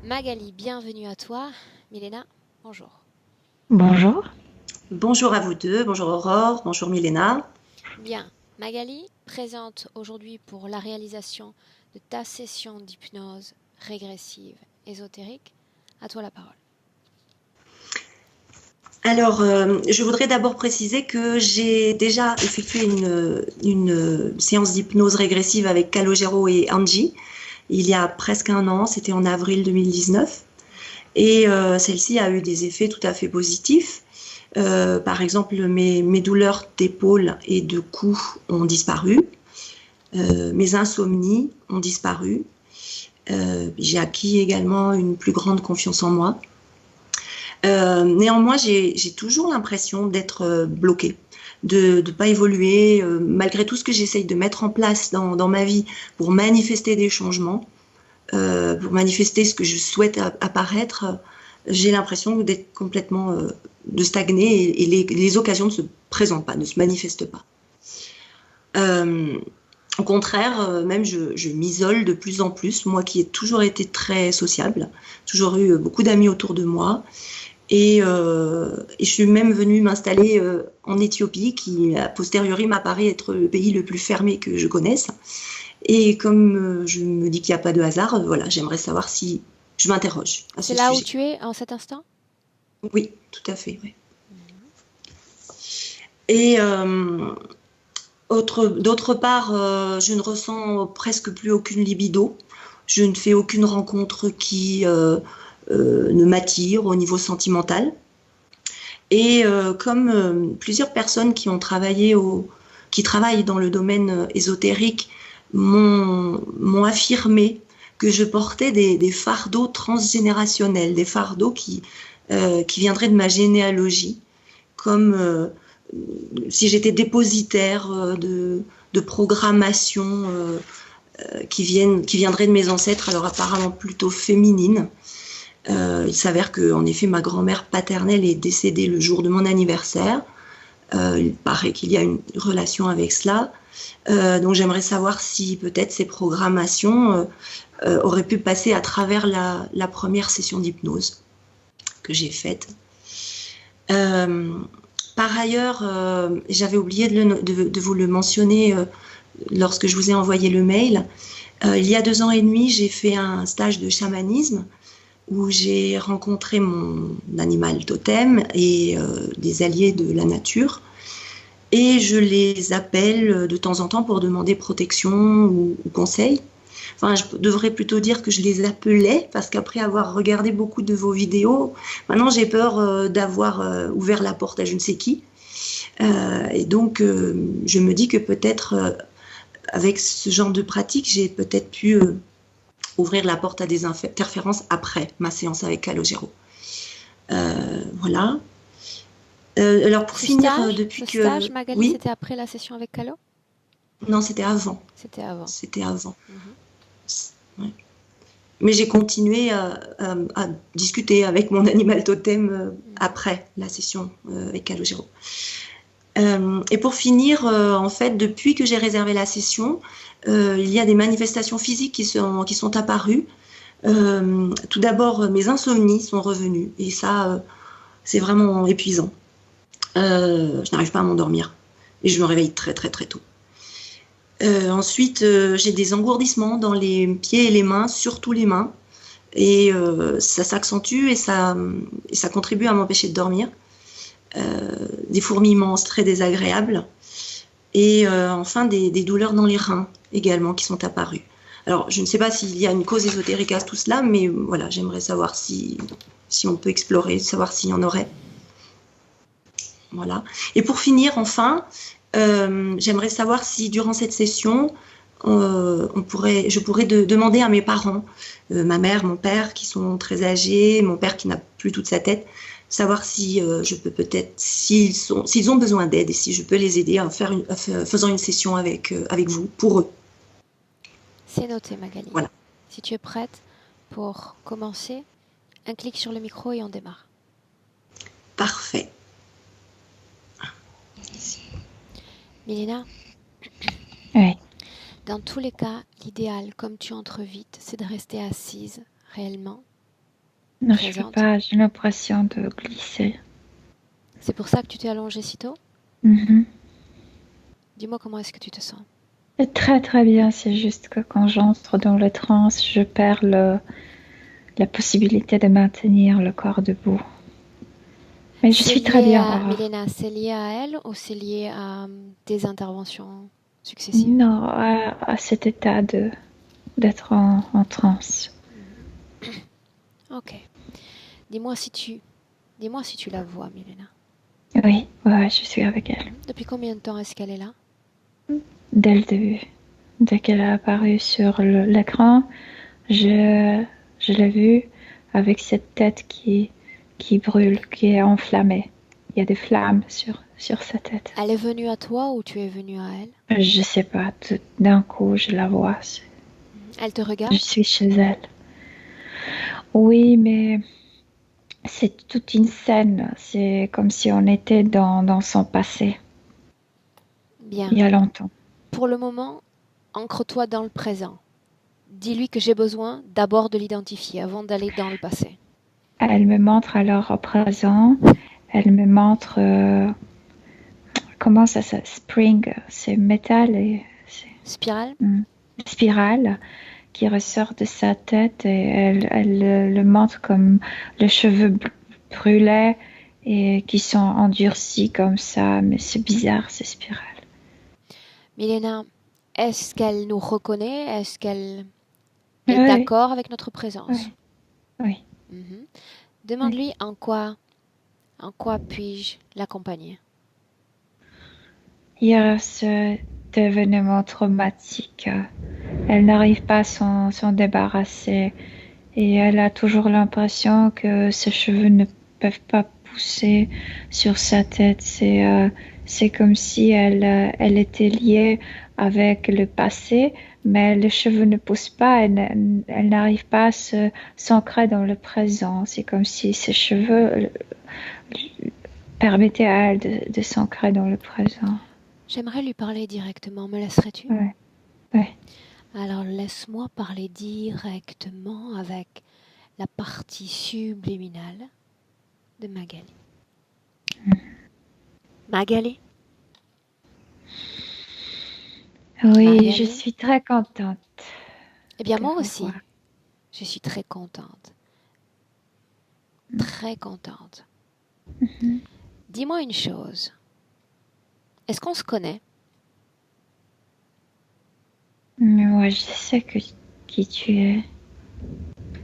Magali, bienvenue à toi. Milena, bonjour. Bonjour. Bonjour à vous deux, bonjour Aurore, bonjour Milena. Bien, Magali présente aujourd'hui pour la réalisation de ta session d'hypnose régressive ésotérique. À toi la parole. Alors, je voudrais d'abord préciser que j'ai déjà effectué une séance d'hypnose régressive avec Calogero et Angie il y a presque un an, c'était en avril 2019. Et celle-ci a eu des effets tout à fait positifs. Par exemple, mes douleurs d'épaule et de cou ont disparu. Mes insomnies ont disparu. J'ai acquis également une plus grande confiance en moi. Néanmoins, j'ai toujours l'impression d'être bloquée, de ne pas évoluer, malgré tout ce que j'essaye de mettre en place dans ma vie pour manifester des changements, pour manifester ce que je souhaite apparaître. J'ai l'impression d'être complètement de stagner et les occasions ne se présentent pas, ne se manifestent pas. Au contraire, même je m'isole de plus en plus, moi qui ai toujours été très sociable, toujours eu beaucoup d'amis autour de moi. Et je suis même venue m'installer en Éthiopie, qui a posteriori m'apparaît être le pays le plus fermé que je connaisse. Et comme je me dis qu'il n'y a pas de hasard, voilà, j'aimerais savoir si je m'interroge à C'est ce là où sujet. tu es en cet instant? Oui, tout à fait. Oui. Et d'autre part, je ne ressens presque plus aucune libido. Je ne fais aucune rencontre qui ne m'attire au niveau sentimental. Et comme plusieurs personnes qui travaillent dans le domaine ésotérique m'ont affirmé que je portais des fardeaux transgénérationnels, des fardeaux qui viendraient de ma généalogie, comme si j'étais dépositaire de programmation qui viendraient de mes ancêtres, alors apparemment plutôt féminines. Il s'avère qu'en effet, ma grand-mère paternelle est décédée le jour de mon anniversaire. Il paraît qu'il y a une relation avec cela. Donc j'aimerais savoir si peut-être ces programmations auraient pu passer à travers la première session d'hypnose que j'ai faite. Par ailleurs, j'avais oublié de vous le mentionner lorsque je vous ai envoyé le mail. Il y a 2 ans et demi, j'ai fait un stage de chamanisme où j'ai rencontré mon animal totem et des alliés de la nature. Et je les appelle de temps en temps pour demander protection ou conseil. Enfin, je devrais plutôt dire que je les appelais, parce qu'après avoir regardé beaucoup de vos vidéos, maintenant j'ai peur d'avoir ouvert la porte à je ne sais qui. Et donc, je me dis que peut-être, avec ce genre de pratique, j'ai peut-être pu ouvrir la porte à des interférences après ma séance avec Calogero. Voilà. Alors pour finir, depuis Ce que... stage, Magali, Oui, c'était après la session avec Calo? non, c'était avant. C'était avant. C'était avant. Mhm. Ouais. Mais j'ai continué à discuter avec mon animal totem après la session avec Calogero. Et pour finir, en fait, depuis que j'ai réservé la session, il y a des manifestations physiques qui sont apparues. Tout d'abord, mes insomnies sont revenues et ça, c'est vraiment épuisant. Je n'arrive pas à m'endormir et je me réveille très très très tôt. Ensuite, j'ai des engourdissements dans les pieds et les mains, surtout les mains, et ça s'accentue et ça contribue à m'empêcher de dormir. Des fourmillements très désagréables et enfin des douleurs dans les reins également qui sont apparues. Alors, je ne sais pas s'il y a une cause ésotérique à tout cela, mais voilà, j'aimerais savoir si on peut explorer, savoir s'il y en aurait. Voilà. Et pour finir, enfin, j'aimerais savoir si durant cette session, je pourrais demander à mes parents, ma mère, mon père, qui sont très âgés, mon père qui n'a plus toute sa tête, savoir si je peux peut-être, s'ils ont besoin d'aide et si je peux les aider faisant une session avec vous, pour eux. C'est noté, Magali. Voilà. Si tu es prête pour commencer, un clic sur le micro et on démarre. Parfait. Milena, Oui. dans tous les cas, l'idéal, comme tu entres vite, c'est de rester assise réellement Non, je peux présente. pas. J'ai l'impression de glisser. C'est pour ça que tu t'es allongée si tôt? Mhm. Dis-moi comment est-ce que tu te sens? Et très très bien. C'est juste que quand j'entre dans le trance, je perds la possibilité de maintenir le corps debout. Mais je C'est suis très lié bien, à, Aurore. Milena, c'est lié à elle ou c'est lié à tes interventions successives? Non, à cet état d'être en transe. Ok. Dis-moi si tu, dis-moi si tu la vois, Milena. Oui, ouais, je suis avec elle. Depuis combien de temps est-ce qu'elle est là? Dès le début. Dès qu'elle a apparu sur l'écran, je, je l'ai vue avec cette tête qui brûle, qui est enflammée. Il y a des flammes sur sa tête. Elle est venue à toi ou tu es venu à elle? Je sais pas, d'un coup, je la vois. Elle te Je regarde? suis chez elle. Oui, mais c'est toute une scène. C'est comme si on était dans son passé, il Bien. y a longtemps. Pour le moment, ancre-toi dans le présent. Dis-lui que j'ai besoin d'abord de l'identifier avant d'aller dans le passé. Elle me montre alors au présent. Elle me montre comment ça s'appelle? Spring, c'est métal et c'est Spirale? spirale qui ressort de sa tête et elle le montre comme les cheveux brûlés et qui sont endurcis comme ça, mais c'est bizarre ces spirales. Milena, est-ce qu'elle nous reconnaît? Est-ce qu'elle est Oui, d'accord avec notre présence? oui, oui, Mhm. oui. Demande-lui en quoi puis-je l'accompagner? Il y a ce événement traumatique. Elle n'arrive pas à s'en débarrasser et elle a toujours l'impression que ses cheveux ne peuvent pas pousser sur sa tête. C'est comme si elle était liée avec le passé, mais les cheveux ne poussent pas, elle n'arrive pas à s'ancrer dans le présent. C'est comme si ses cheveux permettaient à elle de s'ancrer dans le présent. J'aimerais lui parler directement, me laisserais-tu? Ouais, ouais. Alors laisse-moi parler directement avec la partie subliminale de Magali. Magali? Oui, je Magali? suis très contente Eh bien de moi vous voir. aussi, je suis très contente. Très contente. Dis-moi une chose. Est-ce qu'on se connaît? Mais moi, je sais qui tu es.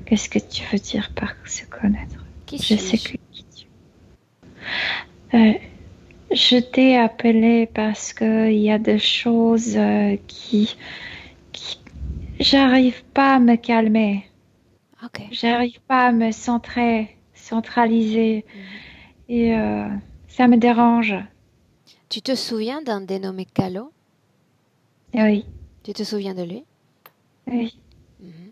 Qu'est-ce que tu veux dire par se connaître? Qui Je sais suis-je? qui tu es. Je t'ai appelé parce qu'il y a des choses qui... J'arrive pas à me calmer. Ok. J'arrive pas à me centraliser. Mhm. Et ça me dérange. Tu te souviens d'un dénommé Calo? Oui, Tu te souviens de lui? oui. Mhm.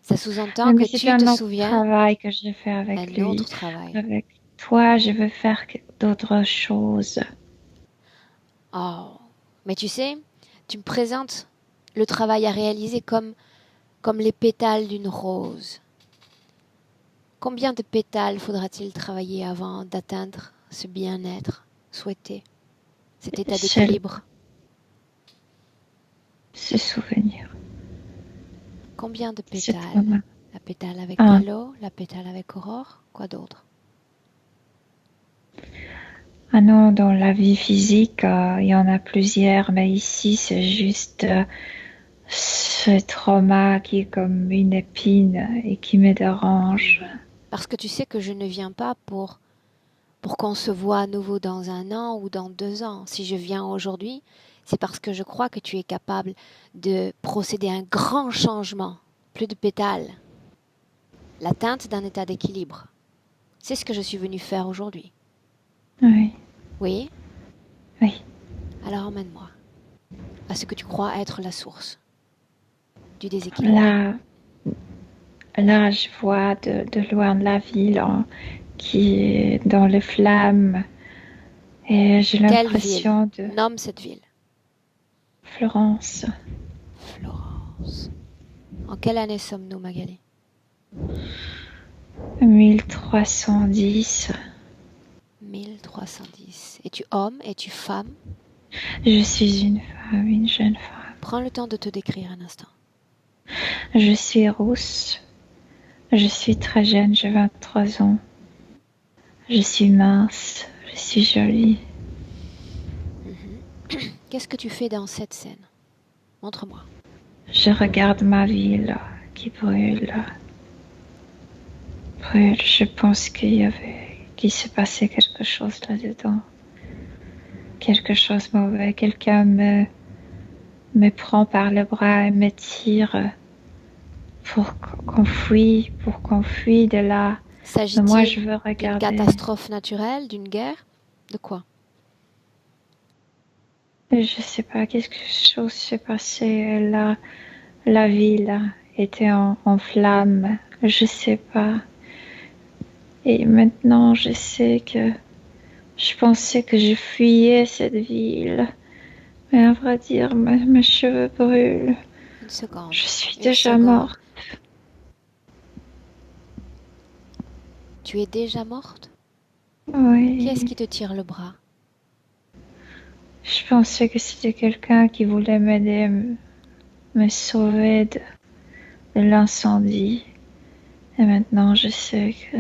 Ça sous-entend Oui, que mais c'est tu te un autre souviens travail que je fais avec d'un autre lui. travail. Avec toi, je veux faire d'autres choses. Oh, mais tu sais, tu me présentes le travail à réaliser comme les pétales d'une rose. Combien de pétales faudra-t-il travailler avant d'atteindre ce bien-être souhaité, cet état Seul d'équilibre? se souvenir. Combien de Cet pétales? moment. La pétale avec Ah, Calo, la pétale avec Aurore, quoi d'autre? ah non, dans la vie physique, il y en a plusieurs, mais ici, c'est juste ce trauma qui est comme une épine et qui me dérange. Parce que tu sais que je ne viens pas pour qu'on se voit à nouveau dans un an ou dans 2 ans. Si je viens aujourd'hui, c'est parce que je crois que tu es capable de procéder à un grand changement. Plus de pétales. L'atteinte d'un état d'équilibre. C'est ce que je suis venue faire aujourd'hui. Oui, Oui? oui. Alors emmène-moi à ce que tu crois être la source du déséquilibre. Là, là, je vois de loin la ville qui est dans les flammes et j'ai Quelle ville? l'impression de Nomme cette ville. Florence. Florence. En quelle année sommes-nous, Magali? 1310. 1310. Es-tu homme? Es-tu femme? Je suis une femme, une jeune femme. Prends le temps de te décrire un instant. Je suis rousse. Je suis très jeune, j'ai 23 ans. Je suis mince. Je suis jolie. Qu'est-ce que tu fais dans cette scène? Montre-moi. Je regarde ma ville qui brûle. Brûle. Je pense qu'il s'est passé quelque chose là-dedans. Quelque chose de mauvais. Quelqu'un me prend par le bras et me tire pour qu'on fuit de là. Mais moi, je veux S'agit-il d'une regarder. catastrophe naturelle, d'une guerre? De quoi? Je sais pas, quelque chose s'est passé. La ville était en flammes. Je sais pas. Et maintenant, je sais que je pensais que je fuyais cette ville. Mais à vrai dire, mes cheveux brûlent. Une seconde. Je suis déjà morte. Tu es déjà morte? Oui. Qui est-ce qui te tire le bras? Je pensais que c'était quelqu'un qui voulait m'aider, me sauver de l'incendie. Et maintenant, je sais que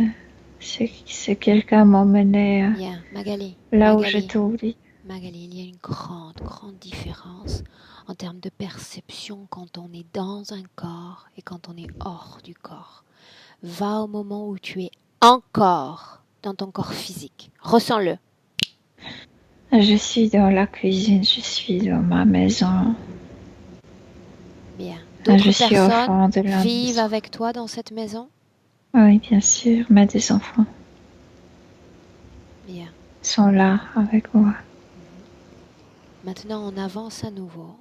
c'est quelqu'un m'emmenait Bien, Magali. là où je t'oublie. Magali, il y a une grande, grande différence en termes de perception quand on est dans un corps et quand on est hors du corps. Va au moment où tu es encore dans ton corps physique. Ressens-le. Je suis dans la cuisine, je suis dans ma maison. Bien. D'autres personnes de la vivent maison. avec toi dans cette maison? Oui, bien sûr, mes deux enfants. Bien. Sont là avec moi. Maintenant, on avance à nouveau.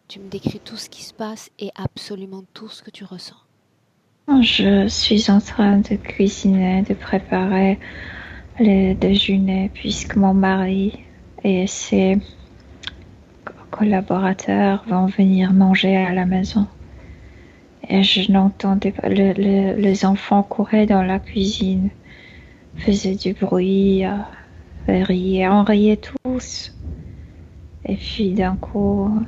Tu me décris tout ce qui se passe et absolument tout ce que tu ressens. Je suis en train de cuisiner, de préparer le déjeuner puisque mon mari et ses collaborateurs vont venir manger à la maison. Et je n'entendais pas, les enfants couraient dans la cuisine, faisaient du bruit, riaient, on riait tous. Et puis d'un coup,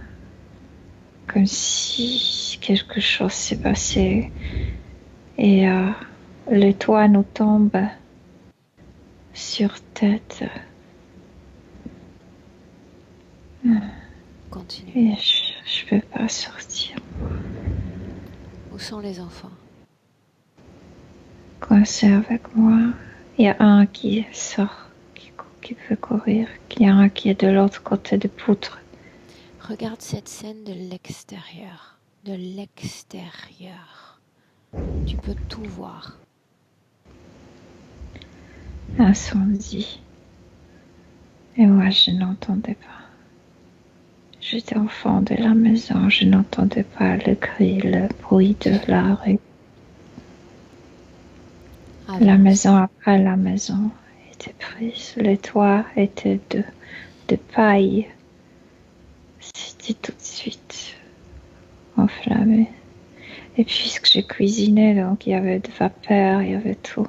comme si quelque chose s'est passé et le toit nous tombe sur tête. Continue. Et je peux pas sortir. Où sont les enfants? Coincés avec moi. Il y a un qui sort, qui peut courir. Il y a un qui est de l'autre côté de poutre. Regarde cette scène de l'extérieur. De l'extérieur. Tu peux tout voir. Incendie. Et moi, je n'entendais pas. J'étais au fond de la maison, je n'entendais pas le cri, le bruit de la rue. Avance. La maison après la maison était prise. Le toit était de paille. C'était tout de suite enflammé. Et puisque je cuisinais, donc il y avait de vapeur, il y avait tout.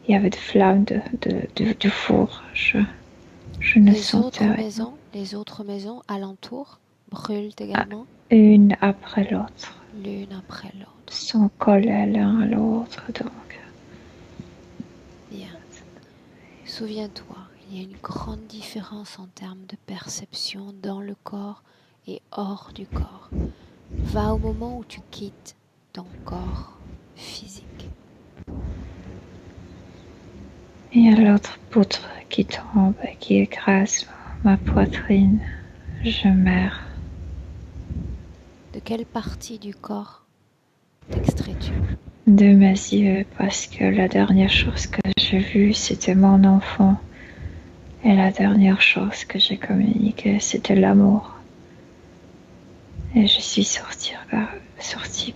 Il y avait de flammes du four. Je ne sentais rien. Les autres maisons alentour brûlent également? Une après l'autre. L'une après l'autre. Sont collées l'un à l'autre, donc. Bien. Souviens-toi, il y a une grande différence en termes de perception dans le corps et hors du corps. Va au moment où tu quittes ton corps physique. Il y a l'autre poutre qui tombe et qui écrase ma poitrine. Je meurs. De quelle partie du corps t'extrais-tu? De mes yeux, parce que la dernière chose que j'ai vue, c'était mon enfant. Et la dernière chose que j'ai communiquée, c'était l'amour. Et je suis sortie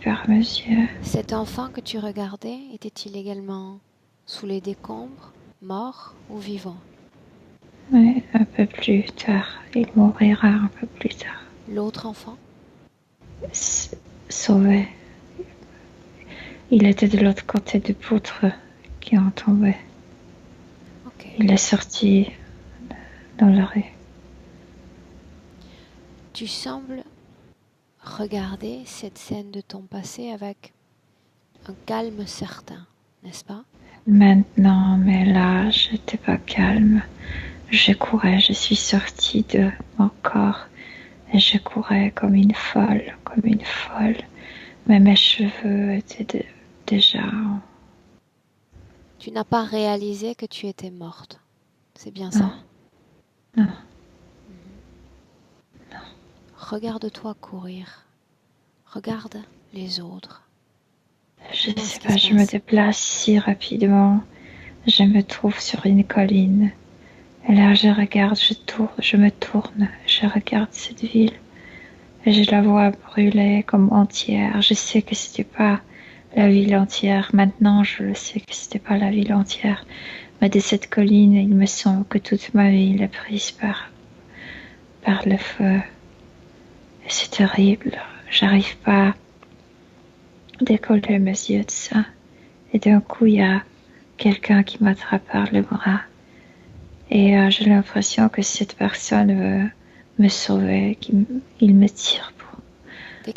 par mes yeux. Cet enfant que tu regardais, était-il également sous les décombres, mort ou vivant? Mais un peu plus tard, il mourira un peu plus tard. L'autre enfant? Sauvé. Il était de l'autre côté du poutre. qui ont tombé. Ok. Il est sorti dans la rue. Tu sembles regarder cette scène de ton passé avec un calme certain, n'est-ce pas? Maintenant, mais là, j'étais pas calme. Je courais, je suis sortie de mon corps et je courais comme une folle, comme une folle. Mais mes cheveux étaient déjà... Tu n'as pas réalisé que tu étais morte. C'est bien Non, ça? non. Regarde-toi courir. Regarde les autres. Je ne Dis-moi sais ce qui pas, se je me passe. déplace si rapidement. Je me trouve sur une colline. Et là, je regarde, je me tourne, je regarde cette ville. Et je la vois brûler comme entière. Je sais que c'était pas la ville entière. Maintenant, je le sais que c'était pas la ville entière. Mais de cette colline, il me semble que toute ma ville est prise par le feu. Et c'est terrible. J'arrive pas à décoller mes yeux de ça. Et d'un coup, il y a quelqu'un qui m'attrape par le bras. Et j'ai l'impression que cette personne veut me sauver, qu'il me tire pour.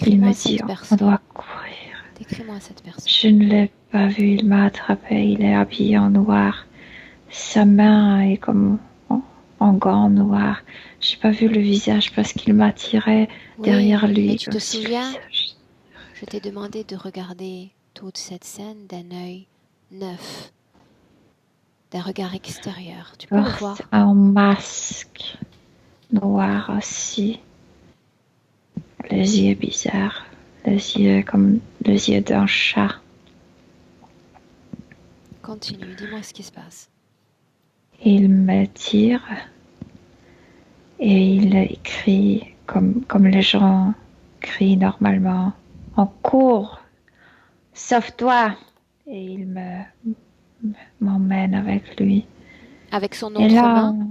Il me Décris-moi dit, cette on personne. doit courir. Décris-moi cette personne. Je ne l'ai pas vu, il m'a attrapé, il est habillé en noir. Sa main est comme en gants noirs. J'ai pas vu le visage parce qu'il m'a tiré Oui, derrière mais lui tu comme te si le souviens, visage. je t'ai demandé de regarder toute cette scène d'un œil neuf, d'un regard extérieur. Tu peux le Porte voir. un masque noir aussi, les yeux bizarres, les yeux comme les yeux d'un chat. Continue, dis-moi ce qui se passe. Il me tire et il crie comme les gens crient normalement. On court, sauve-toi! Et il m'emmène avec lui. Avec son Et autre là, main,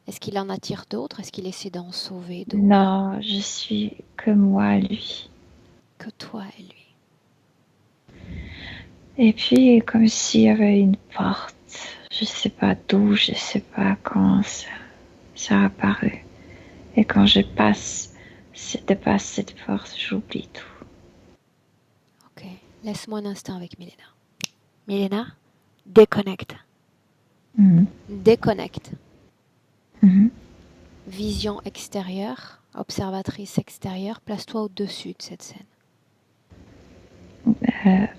est-ce qu'il en attire d'autres? Est-ce qu'il essaie d'en sauver d'autres? non, je suis que moi, lui. Que toi et lui. Et puis, comme s'il y avait une porte, je sais pas d'où, je sais pas quand ça a apparu. Et quand je dépasse cette porte, j'oublie tout. Ok, laisse-moi un instant avec Milena. Milena, déconnecte. Mhm. Déconnecte. Mhm. Vision extérieure, observatrice extérieure, place-toi au-dessus de cette scène.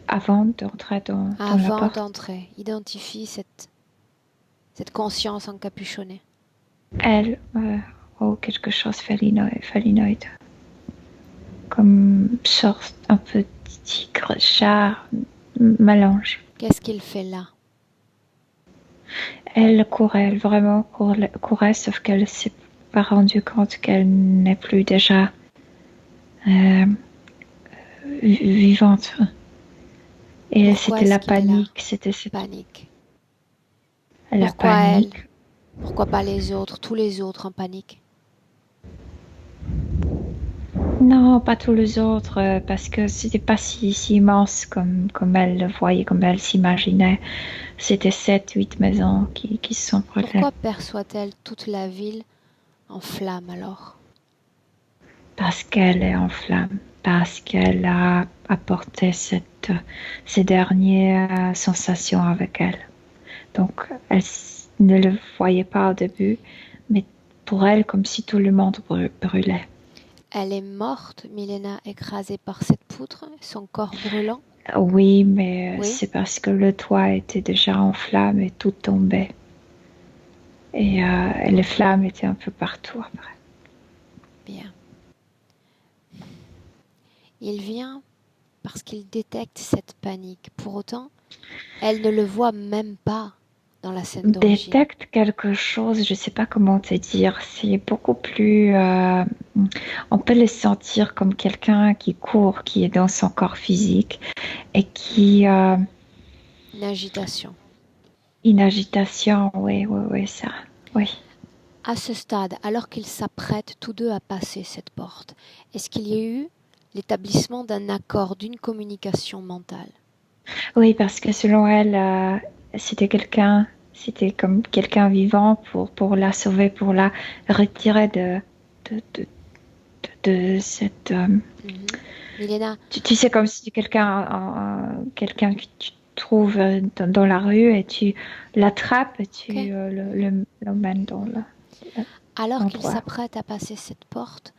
Avant d'entrer dans la Avant porte, d'entrer, identifie cette conscience encapuchonnée. elle, quelque chose félinoïde, comme sorte un peu tigre, chat, mélange. Qu'est-ce qu'il fait là? Elle courait, elle vraiment courait, sauf qu'elle ne s'est pas rendue compte qu'elle n'est plus déjà euh, vivante. Et Pourquoi c'était est-ce la qu'il est là? panique, c'était Panique. la Pourquoi elle? panique. Pourquoi pas les autres, tous les autres en panique? Non, pas tous les autres, parce que c'était pas si immense comme elle le voyait, comme elle s'imaginait. C'était 7, 8 maisons qui se sont brûlées. Pourquoi perçoit-elle toute la ville en flammes alors? Parce qu'elle est en flamme, parce qu'elle a apporté ces dernières sensations avec elle. Donc, elle ne le voyait pas au début, mais pour elle, comme si tout le monde brûlait. Elle est morte, Milena, écrasée par cette poutre, son corps brûlant? Oui, mais Oui, c'est parce que le toit était déjà en flamme et tout tombait. Et les ok, flammes étaient un peu partout après. bien. Il vient parce qu'il détecte cette panique. Pour autant, elle ne le voit même pas dans la scène d'origine. Détecte quelque chose, je sais pas comment te dire, c'est beaucoup plus... on peut le sentir comme quelqu'un qui court, qui est dans son corps physique et qui... Une agitation. une agitation, oui, oui, oui, ça, oui. À ce stade, alors qu'ils s'apprêtent tous deux à passer cette porte, est-ce qu'il y a eu l'établissement d'un accord, d'une communication mentale? Oui, parce que selon elle, c'était comme quelqu'un vivant pour la sauver, pour la retirer de, de, de cette. Milena, Tu sais, comme si quelqu'un que tu trouves dans la rue et tu l'attrapes et tu ok. l'emmènes dans Alors qu'il l'endroit. s'apprête à passer cette porte,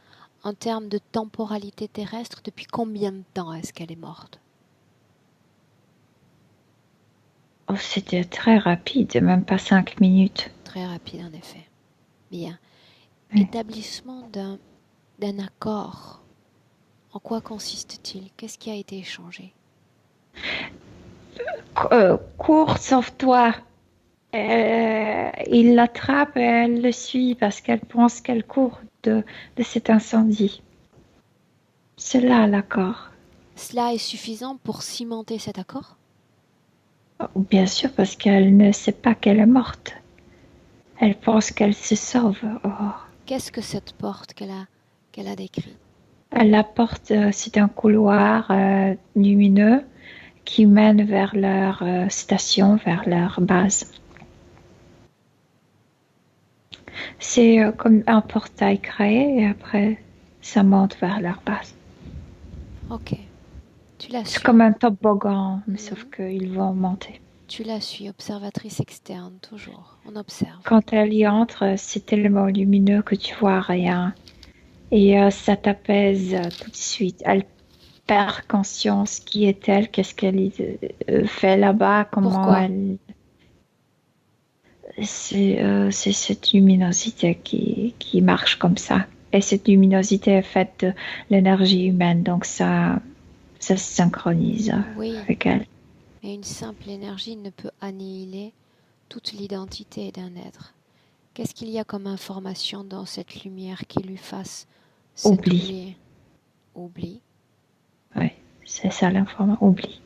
en termes de temporalité terrestre, depuis combien de temps est-ce qu'elle est morte? Oh, c'était très rapide, même pas 5 minutes. Très rapide, en effet. Bien. Oui. Établissement d'un accord. En quoi consiste-t-il? Qu'est-ce qui a été échangé? Cours, sauve-toi. Il l'attrape et elle le suit parce qu'elle pense qu'elle court de cet incendie. C'est là l'accord. Cela est suffisant pour cimenter cet accord? Bien sûr, parce qu'elle ne sait pas qu'elle est morte. Elle pense qu'elle se sauve. Oh. Qu'est-ce que cette porte qu'elle a décrit? La porte, c'est un couloir lumineux qui mène vers leur station, vers leur base. C'est comme un portail créé et après, ça monte vers leur base. Ok. Tu la C'est suis. comme un toboggan, mais sauf Mhm. qu'ils vont monter. Tu la suis, observatrice externe, toujours. On observe. Quand elle y entre, c'est tellement lumineux que tu vois rien. Et ça t'apaise tout de suite. Elle perd conscience. Qui est-elle? Qu'est-ce qu'elle fait là-bas? Comment Pourquoi? elle... C'est cette luminosité qui marche comme ça. Et cette luminosité est faite de l'énergie humaine. Donc ça se synchronise Oui, avec elle. mais une simple énergie ne peut annihiler toute l'identité d'un être. Qu'est-ce qu'il y a comme information dans cette lumière qui lui fasse cet Oublie. oubli? Oubli. Oui, c'est ça l'information. Oublie.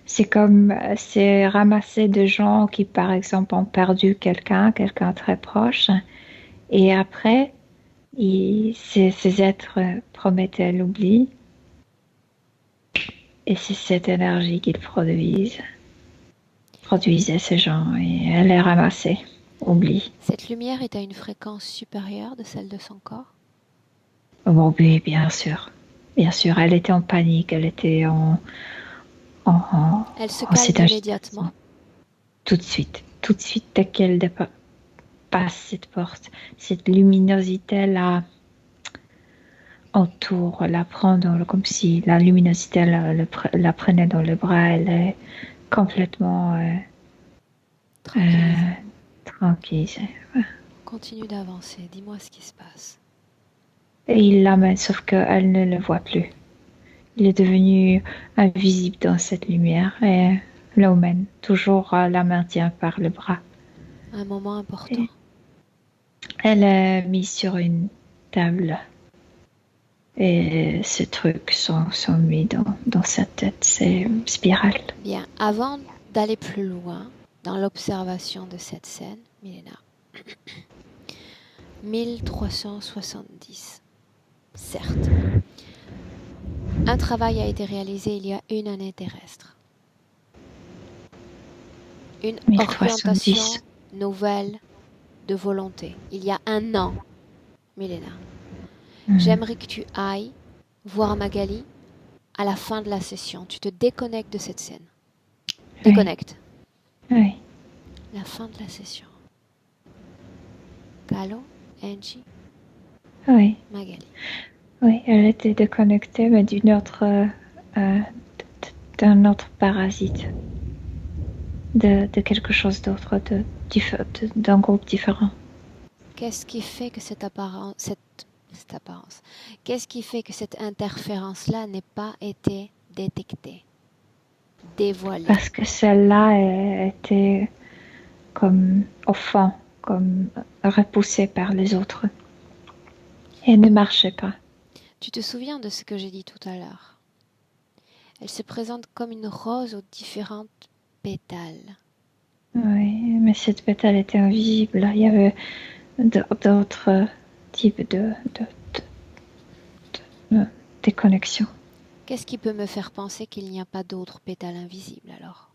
C'est ramasser de gens qui, par exemple, ont perdu quelqu'un très proche, et après, ces êtres promettaient l'oubli, et c'est cette énergie qu'ils produisaient ces gens, et elle est ramassée, oubli. Cette lumière est à une fréquence supérieure de celle de son corps? Bon, oui, bien sûr, elle était en panique, elle était Elle se en calme cette immédiatement. agitation. Tout de suite, dès qu'elle passe cette porte, cette luminosité-là entoure, la prend comme si la luminosité la prenait dans le bras. Elle est complètement Tranquillisée. tranquille. Continue d'avancer. Dis-moi ce qui se passe. Et il l'amène, sauf qu'elle ne le voit plus. Il est devenu invisible dans cette lumière et l'emmène, toujours la maintient par le bras. Un moment important. Et elle est mise sur une table et ces trucs sont mis dans sa tête, c'est spirale. Bien, avant d'aller plus loin dans l'observation de cette scène, Milena, 1370. Certes, un travail a été réalisé il y a une année terrestre. Une orientation 1070. nouvelle de volonté. Il y a un an, Milena. Mm. J'aimerais que tu ailles voir Magali à la fin de la session. Tu te déconnectes de cette scène. Déconnecte. Oui. La fin de la session. Gallo, Angie, Oui. Magali. Oui, elle était déconnectée, mais d'un autre parasite, de quelque chose d'autre, d'un groupe différent. Qu'est-ce qui fait que cette apparence, qu'est-ce qui fait que cette interférence-là n'ait pas été détectée, dévoilée? Parce que celle-là était comme au fond, comme repoussée par les autres. Et ne marchait pas. Tu te souviens de ce que j'ai dit tout à l'heure? Elle se présente comme une rose aux différentes pétales. Oui, mais cette pétale était invisible. Il y avait d'autres types de déconnexion. Qu'est-ce qui peut me faire penser qu'il n'y a pas d'autres pétales invisibles alors?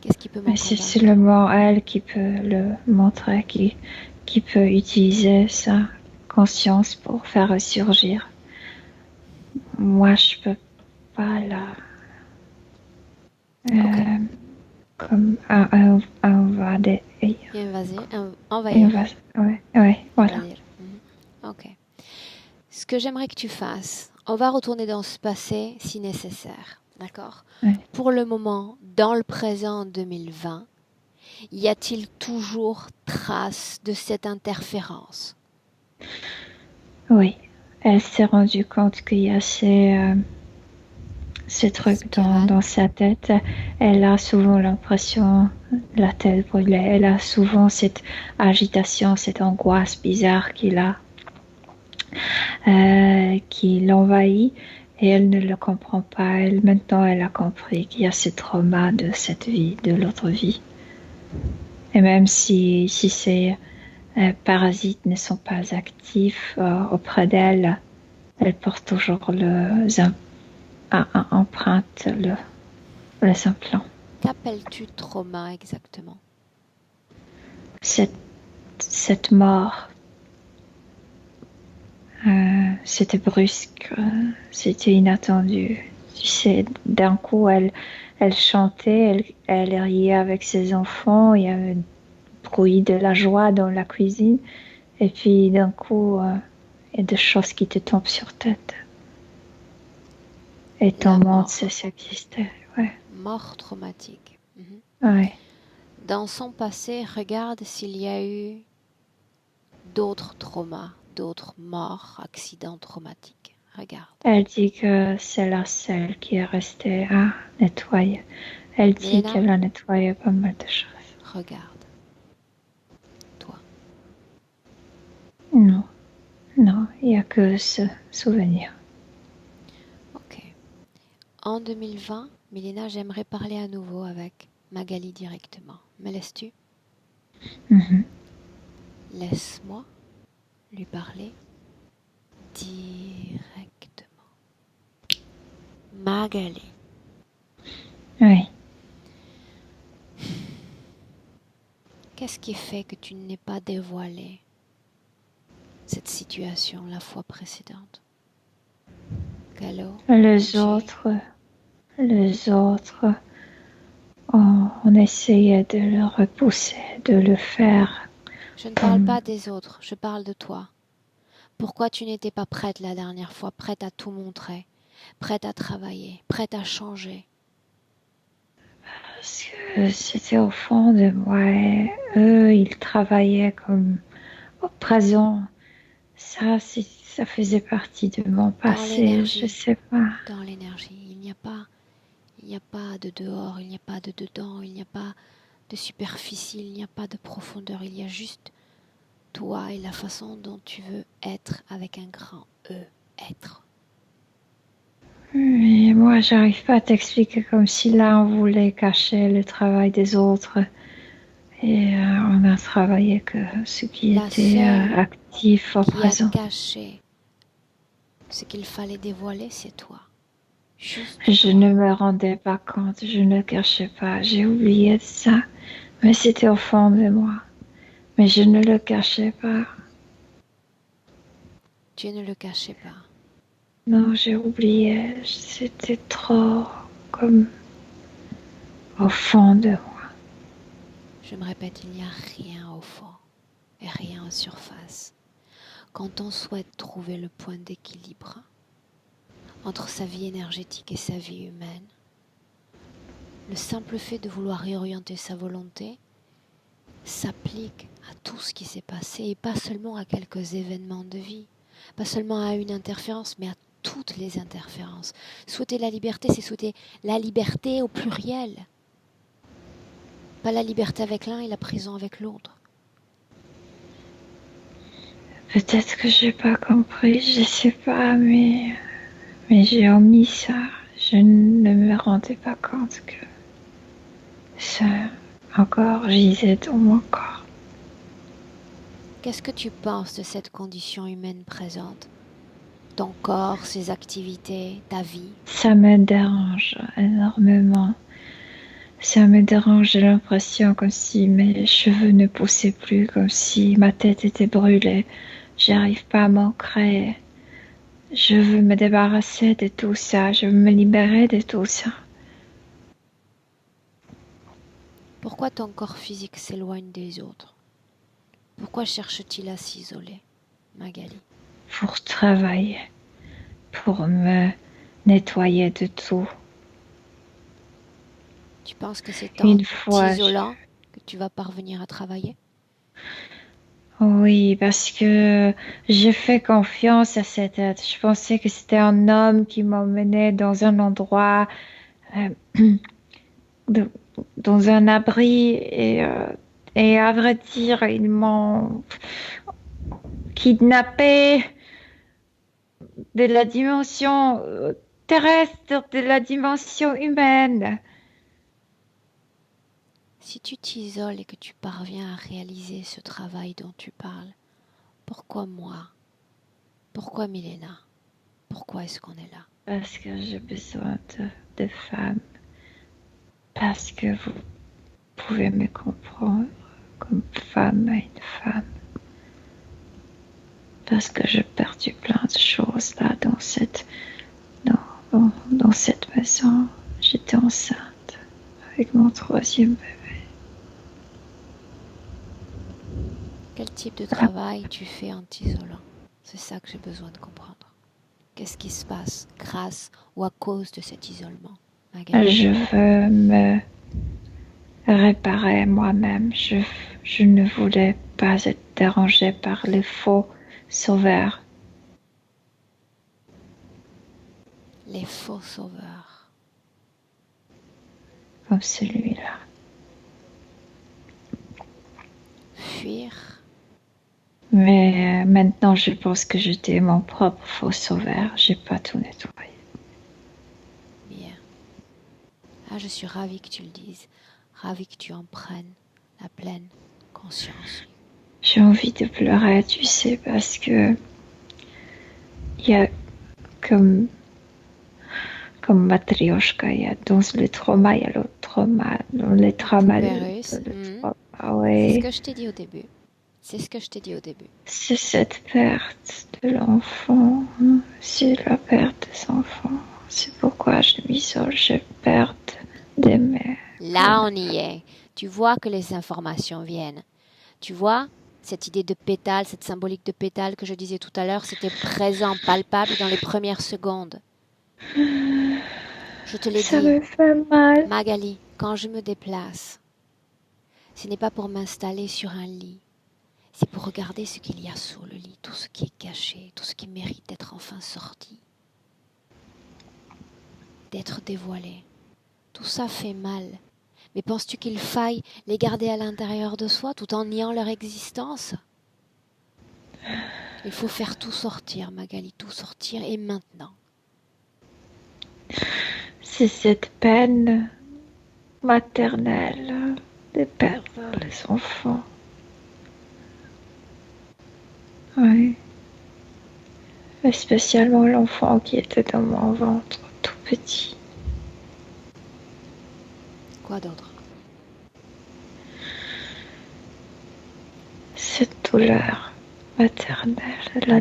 Qu'est-ce qui peut m'en Mais c'est convaincre? seulement elle qui peut le montrer, qui peut utiliser sa conscience pour faire ressurgir. Moi, je peux pas là. Ok. Comme invader. Envahir. Ouais, voilà. Envahir. Ok. Ce que j'aimerais que tu fasses, on va retourner dans ce passé si nécessaire. D'accord? Ouais. Pour le moment, dans le présent 2020, y a-t-il toujours trace de cette interférence? Oui. Elle s'est rendue compte qu'il y a ces trucs dans sa tête. Elle a souvent l'impression, la tête brûlée, elle a souvent cette agitation, cette angoisse bizarre qui l'envahit et elle ne le comprend pas. Maintenant, elle a compris qu'il y a ce trauma de cette vie, de l'autre vie. Et même si ces parasites ne sont pas actifs auprès d'elle, elle porte toujours empreinte les implants. Qu'appelles-tu trauma exactement? Cette mort, c'était brusque, c'était inattendu. Tu sais, d'un coup, elle chantait, elle riait avec ses enfants, il y avait le bruit de la joie dans la cuisine, et puis d'un coup, il y a des choses qui te tombent sur tête. Et ton monde cesse d'exister. Ouais. Mort traumatique. Ouais. Dans son passé, regarde s'il y a eu d'autres traumas, d'autres morts, accidents traumatiques. Regarde. Elle dit que c'est la seule qui est restée à nettoyer. Elle dit qu'elle a nettoyé pas mal de choses. Regarde. Toi. Non, il n'y a que ce souvenir. Ok. En 2020, Milena, j'aimerais parler à nouveau avec Magali directement. Me laisses-tu? Laisse-moi lui parler directement. Magali. Oui. Qu'est-ce qui fait que tu n'es pas dévoilé cette situation la fois précédente? Les autres, on essayait de le repousser, de le faire. Je ne parle pas des autres, je parle de toi. Pourquoi tu n'étais pas prête la dernière fois, prête à tout montrer, prête à travailler, prête à changer? Parce que c'était au fond de moi et eux, ils travaillaient comme au présent. Ça faisait partie de mon passé, je sais pas. Dans l'énergie, il n'y a pas de dehors, il n'y a pas de dedans, il n'y a pas de superficie, il n'y a pas de profondeur, il y a juste toi et la façon dont tu veux être avec un grand E, être. Mais moi, j'arrive pas à t'expliquer comme si là, on voulait cacher le travail des autres. Et on a travaillé que ce qui était actif au présent. Qui a caché ce qu'il fallait dévoiler, c'est toi. Je ne me rendais pas compte, je ne cachais pas, j'ai oublié de ça. Mais c'était au fond de moi. Mais je ne le cachais pas. Tu ne le cachais pas. Non, j'ai oublié. C'était trop comme au fond de moi. Je me répète, il n'y a rien au fond et rien en surface. Quand on souhaite trouver le point d'équilibre entre sa vie énergétique et sa vie humaine, le simple fait de vouloir réorienter sa volonté s'applique à tout ce qui s'est passé et pas seulement à quelques événements de vie, pas seulement à une interférence, mais à toutes les interférences. Souhaiter la liberté, c'est souhaiter la liberté au pluriel. Pas la liberté avec l'un et la prison avec l'autre. Peut-être que j'ai pas compris, je sais pas, mais j'ai omis ça. Je ne me rendais pas compte que ça encore gisait dans mon corps. Qu'est-ce que tu penses de cette condition humaine présente? Ton corps, ses activités, ta vie? Ça me dérange énormément. Ça me dérange, j'ai l'impression comme si mes cheveux ne poussaient plus, comme si ma tête était brûlée. J'arrive pas à m'ancrer. Je veux me débarrasser de tout ça, je veux me libérer de tout ça. Pourquoi ton corps physique s'éloigne des autres? Pourquoi cherche-t-il à s'isoler, Magali? Pour travailler, pour me nettoyer de tout. Tu penses que c'est en Une fois, t'isolant que tu vas parvenir à travailler? oui, parce que j'ai fait confiance à cet être. Je pensais que c'était un homme qui m'emmenait dans un endroit, euh, de- dans un abri, et à vrai dire, ils m'ont kidnappé de la dimension terrestre, de la dimension humaine. Si tu t'isoles et que tu parviens à réaliser ce travail dont tu parles, pourquoi moi? Pourquoi Milena? Pourquoi est-ce qu'on est là? Parce que j'ai besoin de femmes. Parce que vous pouvez me comprendre comme femme à une femme. Parce que j'ai perdu plein de choses là dans cette maison. J'étais enceinte avec mon troisième bébé. Quel type de travail tu fais en t'isolant? C'est ça que j'ai besoin de comprendre. Qu'est-ce qui se passe grâce ou à cause de cet isolement, Magali? Je veux me réparer moi-même. Je ne voulais pas être dérangée par les faux sauveurs. Les faux sauveurs. Comme celui-là. Fuir. Mais maintenant, je pense que j'étais mon propre faux sauveur. J'ai pas tout nettoyé. Bien. Ah, je suis ravie que tu le dises. Ravie que tu en prennes la pleine conscience. J'ai envie de pleurer, tu sais, parce que il y a comme Matryoshka, il y a dans le trauma, il y a l'autre trauma, dans les traumas, Poupée ah C'est ce ouais. que je t'ai dit au début. C'est ce que je t'ai dit au début. C'est cette perte de l'enfant, hein. C'est la perte des enfants. C'est pourquoi je m'isole, j'ai perte d'aimer. Là, on y est. Tu vois que les informations viennent. Tu vois, cette idée de pétale, cette symbolique de pétale que je disais tout à l'heure, c'était présent, palpable dans les premières secondes. Je te l'ai Ça dit, me fait mal. Magali, quand je me déplace, ce n'est pas pour m'installer sur un lit, c'est pour regarder ce qu'il y a sous le lit, tout ce qui est caché, tout ce qui mérite d'être enfin sorti, d'être dévoilé. Tout ça fait mal. Mais penses-tu qu'il faille les garder à l'intérieur de soi tout en niant leur existence? Il faut faire tout sortir, Magali, tout sortir et maintenant. C'est cette peine maternelle de perdre les enfants. Oui. Et spécialement l'enfant qui était dans mon ventre, tout petit. Quoi d'autre? Cette douleur maternelle, le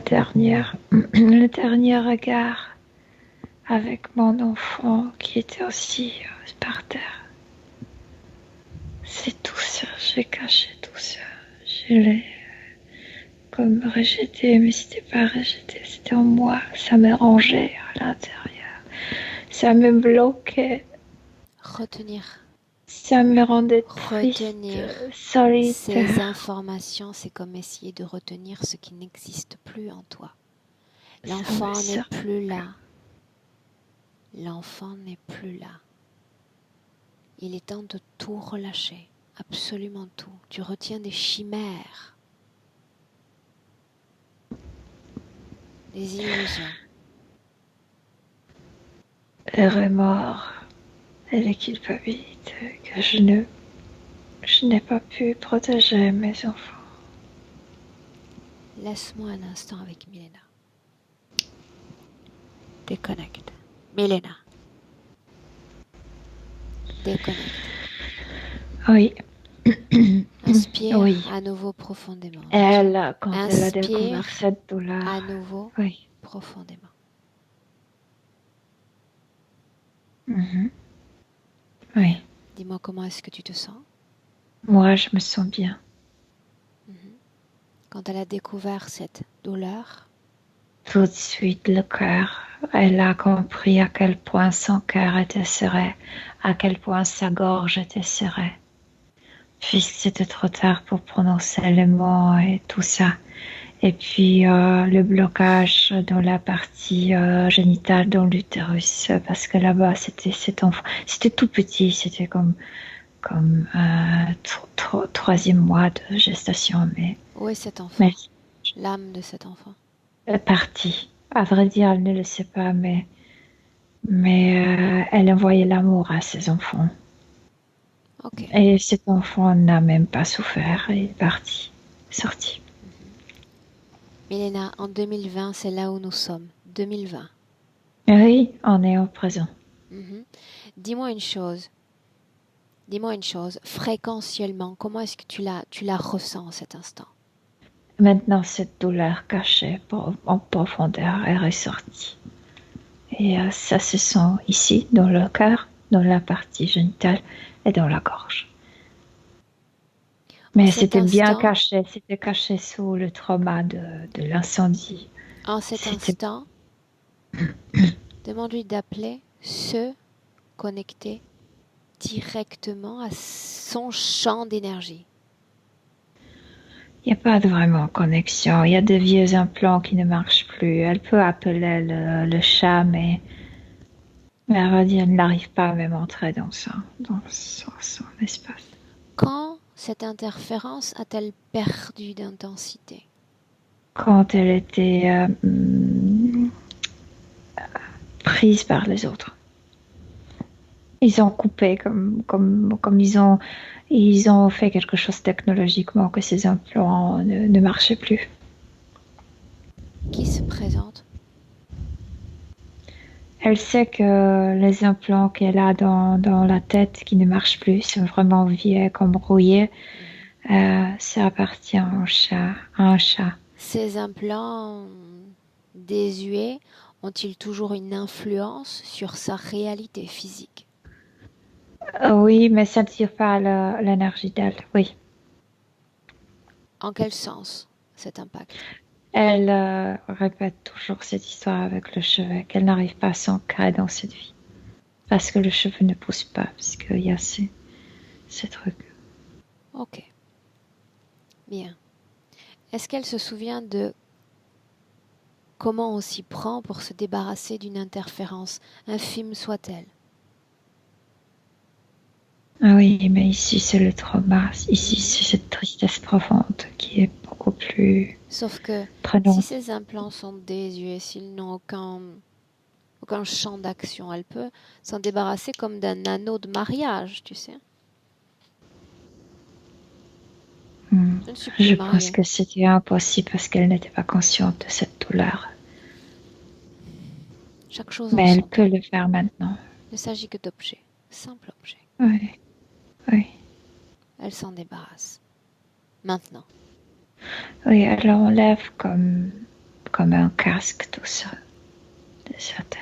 dernier regard avec mon enfant qui était aussi par terre. C'est tout ça, j'ai caché tout ça. Je l'ai comme rejeté, mais c'était pas rejeté, c'était en moi. Ça me rangeait à l'intérieur. Ça me bloquait. Retenir. Ça me rendait triste, Retenir ces solitaire. informations, c'est comme essayer de retenir ce qui n'existe plus en toi. Ça me L'enfant n'est sort. plus là. L'enfant n'est plus là. Il est temps de tout relâcher, absolument tout. Tu retiens des chimères, des illusions. Le remords et la culpabilité que je n'ai pas pu protéger mes enfants. Laisse-moi un instant avec Milena. Déconnecte. Milena. Déconnecte. Oui. Inspire Oui. à nouveau profondément. Elle, quand elle a Inspire découvert cette douleur, à nouveau oui. profondément. Mhm. Bien. Oui. Dis-moi comment est-ce que tu te sens? Moi, je me sens bien. Quand elle a découvert cette douleur, Tout de suite, le cœur. Elle a compris à quel point son cœur était serré, à quel point sa gorge était serrée. Puisque c'était trop tard pour prononcer les mots et tout ça. Et puis le blocage dans la partie génitale, dans l'utérus, parce que là-bas, c'était cet enfant. C'était tout petit, c'était comme troisième mois de gestation, où est cet enfant? mais L'âme de cet enfant. partie. À vrai dire, elle ne le sait pas, mais elle envoyait l'amour à ses enfants. Ok. Et cet enfant n'a même pas souffert, il est parti, sorti. Milena, en 2020, c'est là où nous sommes. 2020. Oui, on est au présent. Dis-moi une chose. Dis-moi une chose. Fréquentiellement, comment est-ce que tu la ressens en cet instant? Maintenant, cette douleur cachée en profondeur est ressortie. Et ça se sent ici, dans le cœur, dans la partie génitale et dans la gorge. En Mais cet c'était bien instant, caché, c'était caché sous le trauma de l'incendie. en cet C'était instant, demande-lui d'appeler se connecter directement à son champ d'énergie. Il n'y a pas de vraiment connexion. Il y a des vieux implants qui ne marchent plus. Elle peut appeler le chat, mais elle va dire, elle n'arrive pas à même entrer dans son espace. Quand cette interférence a-t-elle perdu d'intensité? Quand elle était prise par les autres. Ils ont coupé comme ils ont fait quelque chose technologiquement que ces implants ne marchaient plus. Qui se présente? Elle sait que les implants qu'elle a dans la tête qui ne marchent plus sont vraiment vieux, comme rouillés. Ça appartient à un chat. Ces implants désuets ont-ils toujours une influence sur sa réalité physique? Oui, mais ça ne tire pas l'énergie d'elle. Oui. En quel sens cet impact? Elle répète toujours cette histoire avec le cheveu, qu'elle n'arrive pas à s'ancrer dans cette vie. Parce que le cheveu ne pousse pas, parce qu'il y a ces trucs. Ok, bien. Est-ce qu'elle se souvient de comment on s'y prend pour se débarrasser d'une interférence, infime soit-elle? Ah oui, mais ici c'est le trauma. Ici c'est cette tristesse profonde qui est beaucoup plus Sauf que si prenante. ces implants sont désuets, s'ils n'ont aucun champ d'action, elle peut s'en débarrasser comme d'un anneau de mariage, tu sais. Je ne suis plus Je pense mariée. que c'était impossible parce qu'elle n'était pas consciente de cette douleur. Chaque chose en Mais elle son peut temps. le faire maintenant. Il ne s'agit que d'objets, simples objets. Oui, oui. Elle s'en débarrasse. Maintenant. Oui, elle enlève comme un casque tout ça de sa tête.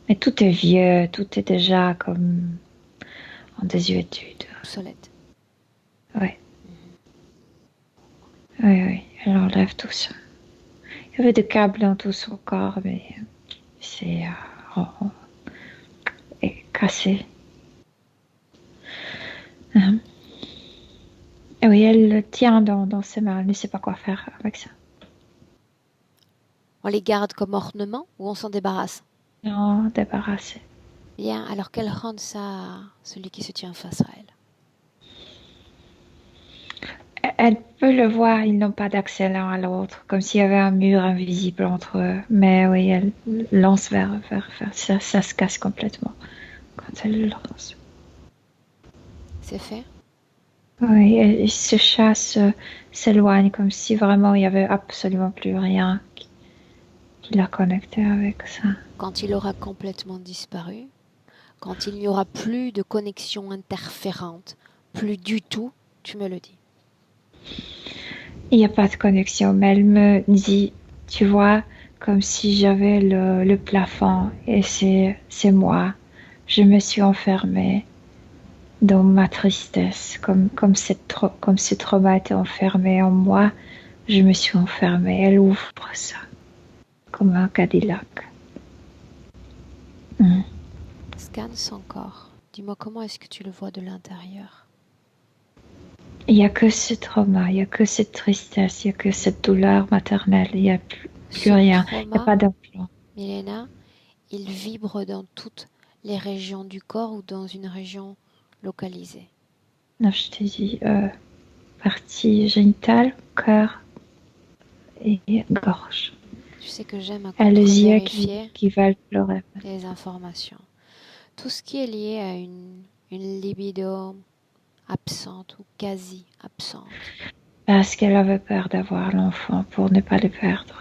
Mais tout est vieux, tout est déjà comme en désuétude. Obsolète. Oui, oui, oui. Elle enlève tout ça. Il y avait des câbles dans tout son corps, mais c'est cassé. Et oui, elle le tient dans ses mains. Elle ne sait pas quoi faire avec ça. On les garde comme ornement ou on s'en débarrasse? Non, débarrassée. Bien, alors qu'elle rende ça à celui qui se tient face à elle. Elle peut le voir, ils n'ont pas d'accès l'un à l'autre, comme s'il y avait un mur invisible entre eux. Mais oui, elle lance vers ça, ça se casse complètement quand elle le lance. C'est fait? Oui, et ce chat s'éloigne comme si vraiment il y avait absolument plus rien qui la connectait avec ça. Quand il aura complètement disparu, quand il n'y aura plus de connexion interférente plus du tout, tu me le dis. Il n'y a pas de connexion, mais elle me dit, tu vois, comme si j'avais le plafond et c'est moi. Je me suis enfermée dans ma tristesse, comme ce trauma était enfermé en moi. Je me suis enfermée. Elle ouvre ça comme un Cadillac. Scanne son corps. Dis-moi comment est-ce que tu le vois de l'intérieur. Il n'y a que ce trauma, il n'y a que cette tristesse, il n'y a que cette douleur maternelle, il n'y a plus rien, il n'y a pas d'implant. Milena, il vibre dans toutes les régions du corps ou dans une région localisée? Non, je te dis partie génitale, cœur et gorge. Tu sais que j'aime à Et les yeux contre-vérifier qui veulent pleurer. les informations. Tout ce qui est lié à une libido absente ou quasi absente. Parce qu'elle avait peur d'avoir l'enfant pour ne pas le perdre.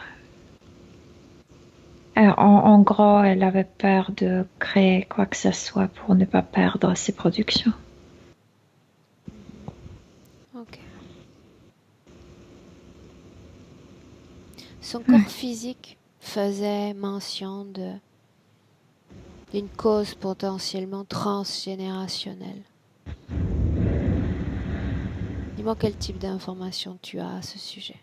En gros, elle avait peur de créer quoi que ce soit pour ne pas perdre ses productions. Ok. Son corps physique faisait mention d'une cause potentiellement transgénérationnelle. Dis-moi quel type d'information tu as à ce sujet.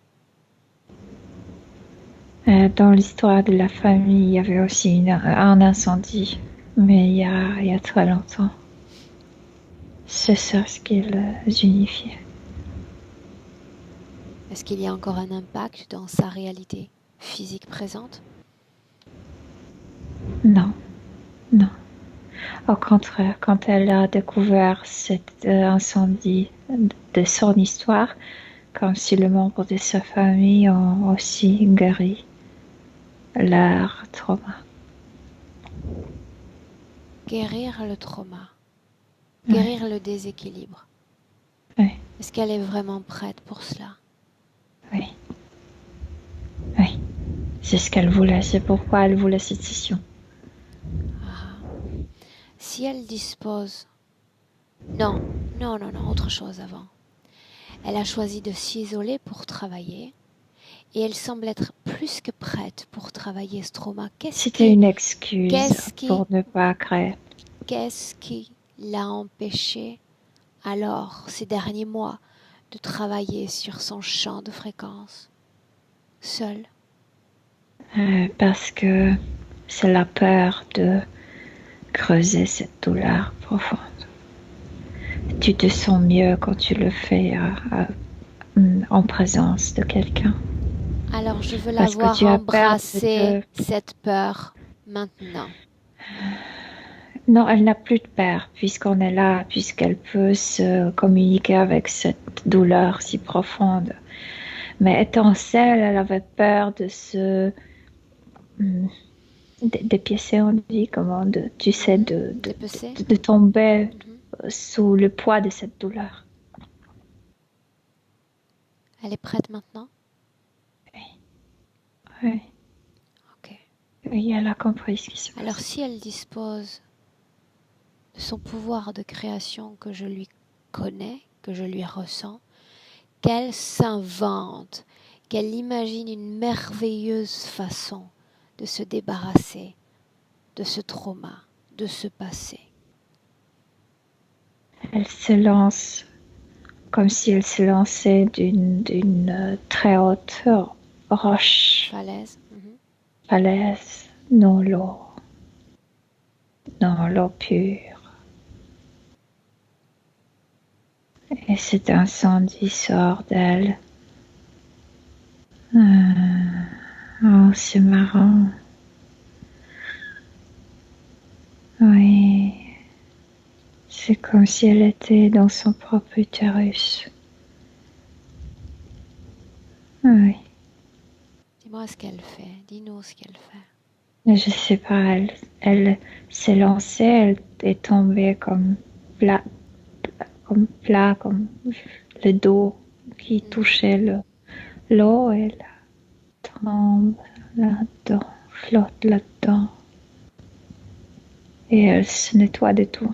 Dans l'histoire de la famille, il y avait aussi un incendie, mais il y a très longtemps. C'est ça ce qui les unifiait. Est-ce qu'il y a encore un impact dans sa réalité physique présente? Non. Au contraire, quand elle a découvert cet incendie de son histoire, comme si les membres de sa famille ont aussi guéri leur trauma. Guérir le trauma, guérir le déséquilibre. Oui. Est-ce qu'elle est vraiment prête pour cela? Oui. C'est ce qu'elle voulait, c'est pourquoi elle voulait cette session. Si elle dispose... Non, autre chose avant. Elle a choisi de s'isoler pour travailler et elle semble être plus que prête pour travailler ce trauma. C'était une excuse pour ne pas créer. Qu'est-ce qui l'a empêché alors, ces derniers mois, de travailler sur son champ de fréquence, seule? Parce que c'est la peur de creuser cette douleur profonde. Tu te sens mieux quand tu le fais en présence de quelqu'un. Alors je veux la voir embrasser cette peur maintenant. Non, elle n'a plus de peur puisqu'on est là, puisqu'elle peut se communiquer avec cette douleur si profonde. Mais étant seule, elle avait peur de se dépiécer, on dit, comment, tu sais, de tomber sous le poids de cette douleur. Elle est prête maintenant? Oui. Ok. Oui, elle a compris ce qui se passe. Alors si elle dispose de son pouvoir de création que je lui connais, que je lui ressens, qu'elle s'invente, qu'elle imagine une merveilleuse façon de se débarrasser de ce trauma, de ce passé. Elle se lance comme si elle se lançait d'une très haute roche. Falaise. Falaise, dans l'eau pure. Et cet incendie sort d'elle. Oh, c'est marrant. Oui. C'est comme si elle était dans son propre utérus. Oui. Dis-moi ce qu'elle fait. Dis-nous ce qu'elle fait. Je sais pas, elle s'est lancée, elle est tombée comme plat, comme le dos qui touchait l'eau, et elle tombe là-dedans, flotte là-dedans. Et elle se nettoie de tout.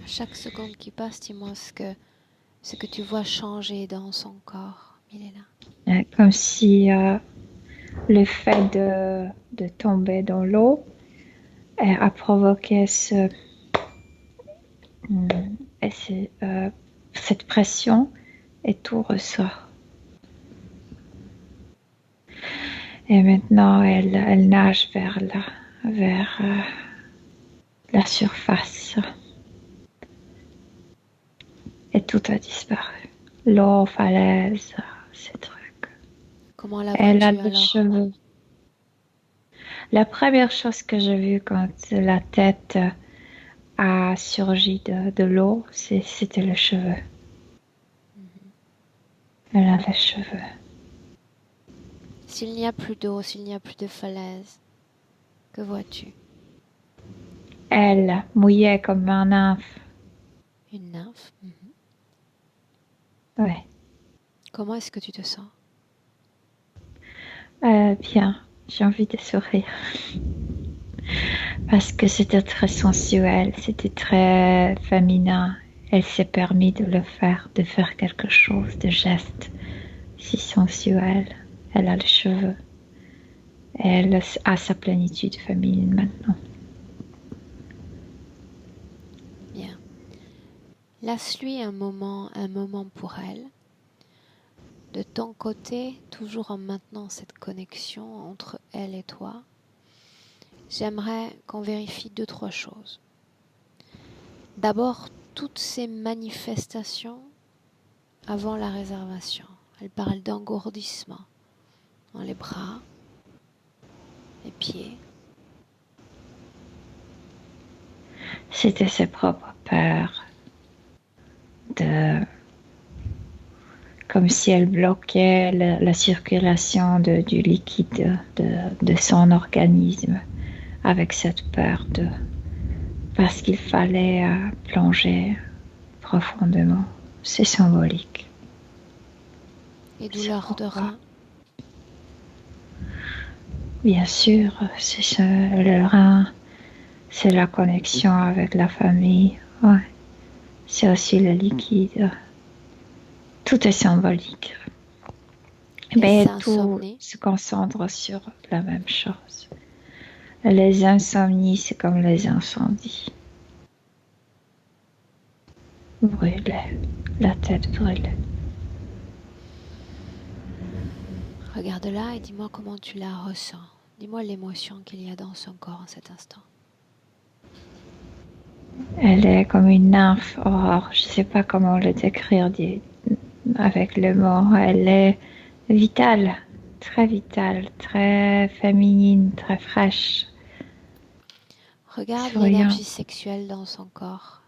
À chaque seconde qui passe, dis-moi ce que tu vois changer dans son corps, Milena. Comme si le fait de tomber dans l'eau a provoqué cette pression et tout ressort. Et maintenant, elle nage vers la surface. Et tout a disparu. L'eau, falaise, ces trucs. Comment la Elle a vois-tu les alors? cheveux. La première chose que j'ai vue quand la tête a surgi de l'eau, c'était le cheveu. Elle a les cheveux. S'il n'y a plus d'eau, s'il n'y a plus de falaise, que vois-tu? Elle, mouillée comme un nymphe. Une nymphe. Ouais. Comment est-ce que tu te sens? Bien, j'ai envie de sourire. Parce que c'était très sensuel, c'était très féminin. Elle s'est permis de le faire, de faire quelque chose, de geste si sensuel. Elle a les cheveux. Elle a sa plénitude féminine maintenant. Bien. Laisse-lui un moment pour elle. De ton côté, toujours en maintenant cette connexion entre elle et toi, j'aimerais qu'on vérifie 2-3 choses. D'abord, toutes ces manifestations avant la réservation. Elle parle d'engourdissement dans les bras, les pieds. C'était ses propres peurs, comme si elle bloquait la circulation du liquide de son organisme avec cette peur parce qu'il fallait plonger profondément. C'est symbolique. Et douleurs de rein. Bien sûr, le rein, c'est la connexion avec la famille. Ouais. C'est aussi le liquide. Tout est symbolique. Mais tout se concentre sur la même chose. Les insomnies, c'est comme les incendies. Brûlée, la tête brûlée. Regarde-la et dis-moi comment tu la ressens. Dis-moi l'émotion qu'il y a dans son corps en cet instant. Elle est comme une nymphe aurore. Je ne sais pas comment le décrire avec le mot. Elle est vitale, très féminine, très fraîche. Regarde souriante. L'énergie sexuelle dans son corps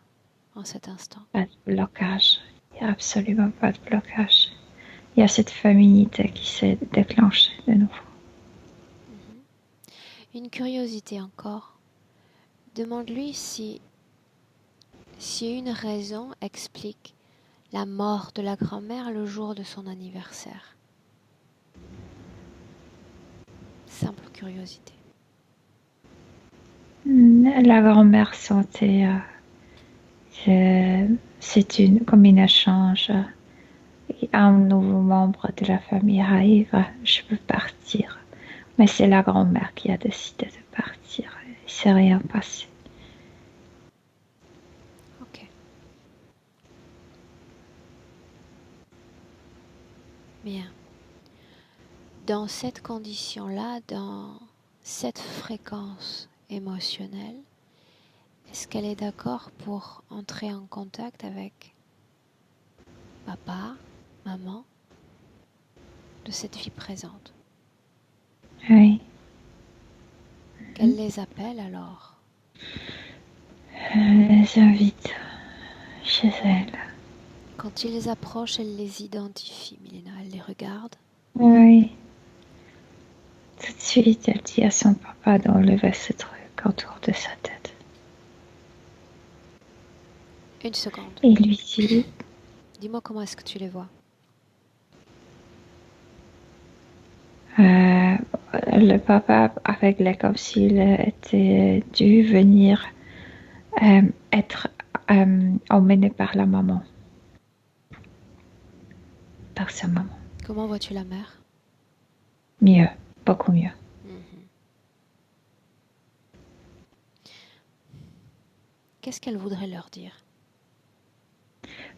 en cet instant. Pas de blocage. Il n'y a absolument pas de blocage. Il y a cette féminité qui s'est déclenchée de nouveau. Une curiosité encore. Demande-lui si une raison explique la mort de la grand-mère le jour de son anniversaire. Simple curiosité. La grand-mère sentait c'est comme un échange. Un nouveau membre de la famille arrive, je peux partir. Mais c'est la grand-mère qui a décidé de partir. Il ne s'est rien passé. Ok. Bien. Dans cette condition-là, dans cette fréquence émotionnelle, est-ce qu'elle est d'accord pour entrer en contact avec papa, maman de cette vie présente? Oui. Qu'elle les appelle alors? Elle les invite chez elle. Quand ils approchent, elle les identifie, Milena, elle les regarde. Oui. Tout de suite, elle dit à son papa d'enlever ce truc autour de sa tête. Une seconde. Et lui dit... Dis-moi comment est-ce que tu les vois? Le papa avec comme s'il était dû venir être emmenée par la maman, par sa maman. Comment vois-tu la mère? Mieux, beaucoup mieux. Mhm. Qu'est-ce qu'elle voudrait leur dire?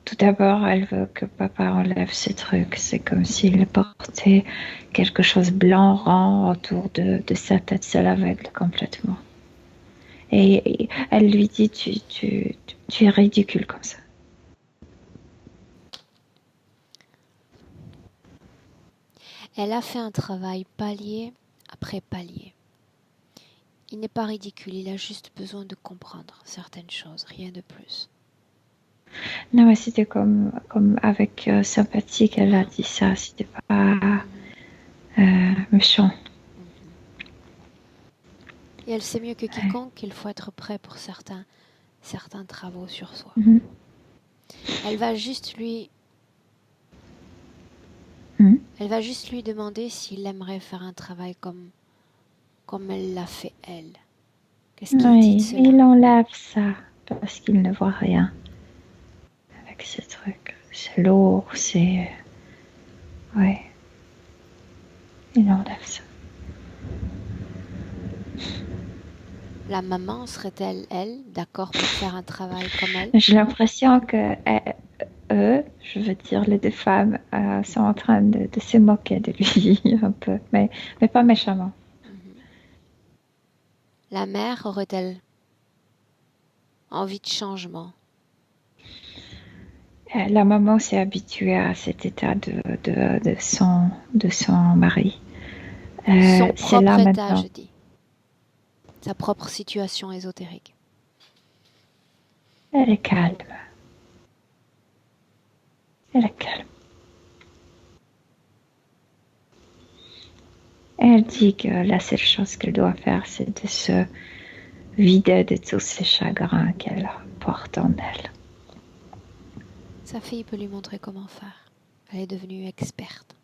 Tout d'abord, elle veut que papa enlève ce truc. C'est comme s'il portait quelque chose blanc rond autour de sa tête. Ça l'aveugle complètement. Et elle lui dit, tu es ridicule comme ça. Elle a fait un travail palier après palier. Il n'est pas ridicule, il a juste besoin de comprendre certaines choses, rien de plus. Non, mais c'était comme avec sympathie qu'elle a dit ça. C'était pas méchant. Et elle sait mieux que quiconque qu'il faut être prêt pour certains travaux sur soi. Mhm. Elle va juste lui demander s'il aimerait faire un travail comme elle l'a fait elle. Qu'est-ce qu'il dit de Oui, cela? il enlève ça parce qu'il ne voit rien avec ce truc. C'est lourd, c'est... Ouais, il enlève ça. La maman serait-elle, elle, d'accord pour faire un travail comme elle? J'ai l'impression que eux, je veux dire les deux femmes, sont en train de se moquer de lui un peu, mais pas méchamment. La mère aurait-elle envie de changement? La maman s'est habituée à cet état de son mari. Son C'est propre là état, je maintenant. dis. Sa propre situation ésotérique. Elle est calme. Elle est calme. Elle dit que la seule chose qu'elle doit faire, c'est de se vider de tous ces chagrins qu'elle porte en elle. Sa fille peut lui montrer comment faire. Elle est devenue experte.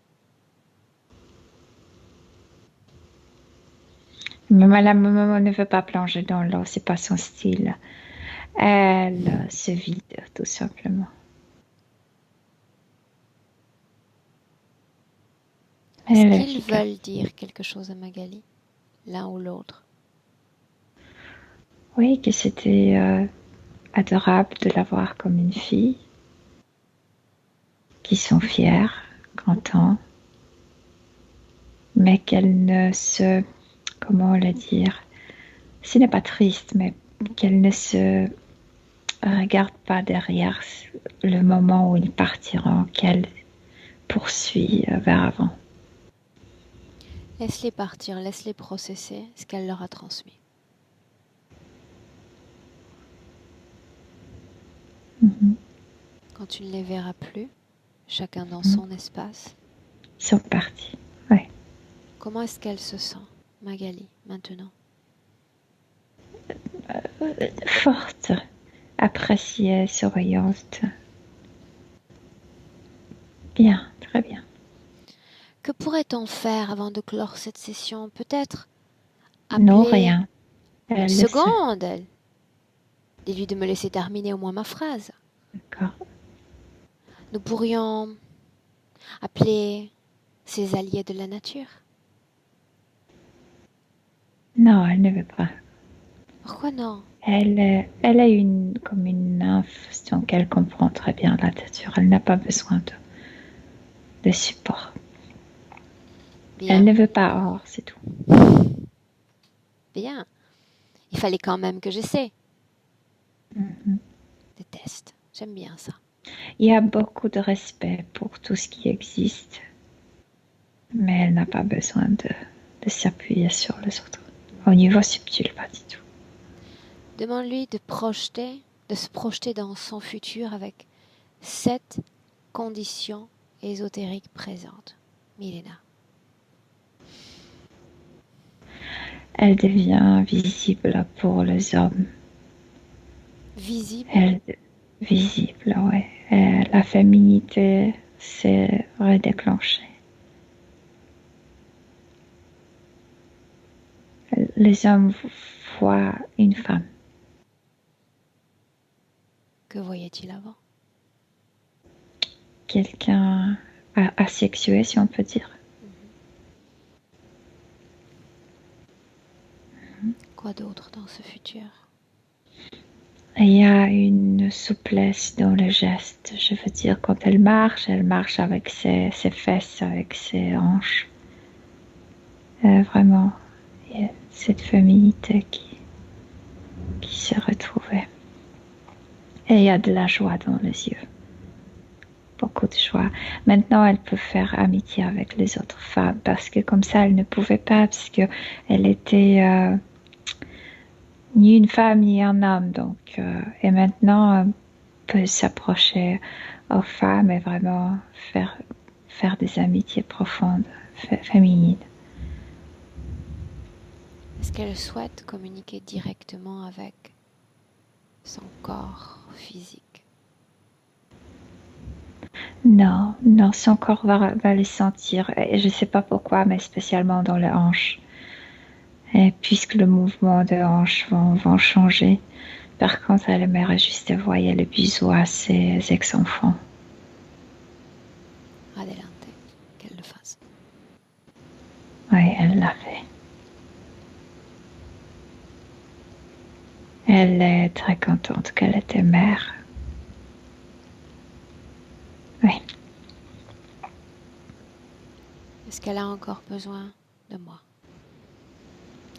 Mais la maman ne veut pas plonger dans l'eau, c'est pas son style. Elle se vide, tout simplement. Est-ce Elle est qu'ils efficace. veulent dire quelque chose à Magali, l'un ou l'autre? Oui, que c'était adorable de la voir comme une fille, qui sont fiers, contents, mais qu'elle ne se, comment le dire, ce n'est pas triste, mais qu'elle ne se regarde pas derrière le moment où ils partiront, qu'elle poursuit vers avant. Laisse-les partir, laisse-les processer ce qu'elle leur a transmis. Mhm. Quand tu ne les verras plus, chacun dans Mhm. son espace, Ils sont partis. Ouais. comment est-ce qu'elle se sent, Magali, maintenant? Forte, appréciée, souriante. Bien, très bien. Que pourrait-on faire avant de clore cette session? Peut-être Non, appeler rien. une Elle le sait. seconde. Dis-lui de me laisser terminer au moins ma phrase. D'accord. Nous pourrions appeler ces alliés de la nature. Non, elle ne veut pas. Pourquoi non? Elle a comme une nymphe, donc elle comprend très bien la nature. Elle n'a pas besoin de support. Elle Bien, ne veut pas or, c'est tout. bien. Il fallait quand même que j'essaie. Mhm. Des tests. J'aime bien ça. Il y a beaucoup de respect pour tout ce qui existe, mais elle n'a pas besoin de s'appuyer sur les autres. Au niveau subtil, pas du tout. Demande-lui de se projeter dans son futur avec cette condition ésotérique présente. Milena. Elle devient visible pour les hommes. Visible. Visible, ouais. La féminité s'est redéclenchée. Les hommes voient une femme. est-il avant? Quelqu'un asexué, si on peut dire. Quoi d'autre dans ce futur? Il y a une souplesse dans le geste. Je veux dire, quand elle marche avec ses fesses, avec ses hanches. Vraiment, il y a cette féminité qui s'est retrouvée. Et il y a de la joie dans les yeux. Beaucoup de joie. Maintenant, elle peut faire amitié avec les autres femmes parce que comme ça, elle ne pouvait pas parce qu'elle était ni une femme ni un homme. Donc, et maintenant, elle peut s'approcher aux femmes et vraiment faire des amitiés profondes, féminines. Est-ce qu'elle souhaite communiquer directement avec son corps physique? Non, son corps va les sentir. Et je ne sais pas pourquoi, mais spécialement dans les hanches. Et puisque le mouvement des hanches vont changer. Par contre, elle aimerait juste envoyer le bisou à ses ex-enfants. Adelante, qu'elle le fasse. Oui, elle l'a fait. Elle est très contente qu'elle était mère. Oui. Est-ce qu'elle a encore besoin de moi?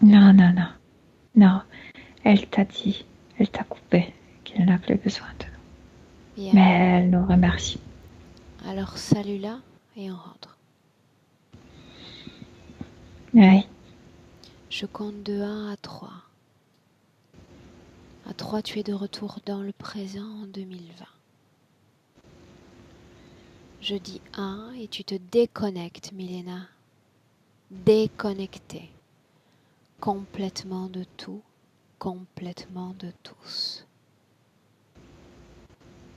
Non. Non, elle t'a dit, elle t'a coupé qu'elle n'a plus besoin de nous. Bien. Mais elle nous remercie. Alors salue-la et on rentre. Oui. Je compte de 1 à 3. À 3, tu es de retour dans le présent en 2020. Je dis 1 et tu te déconnectes, Milena. Déconnectée. Complètement de tout, complètement de tous.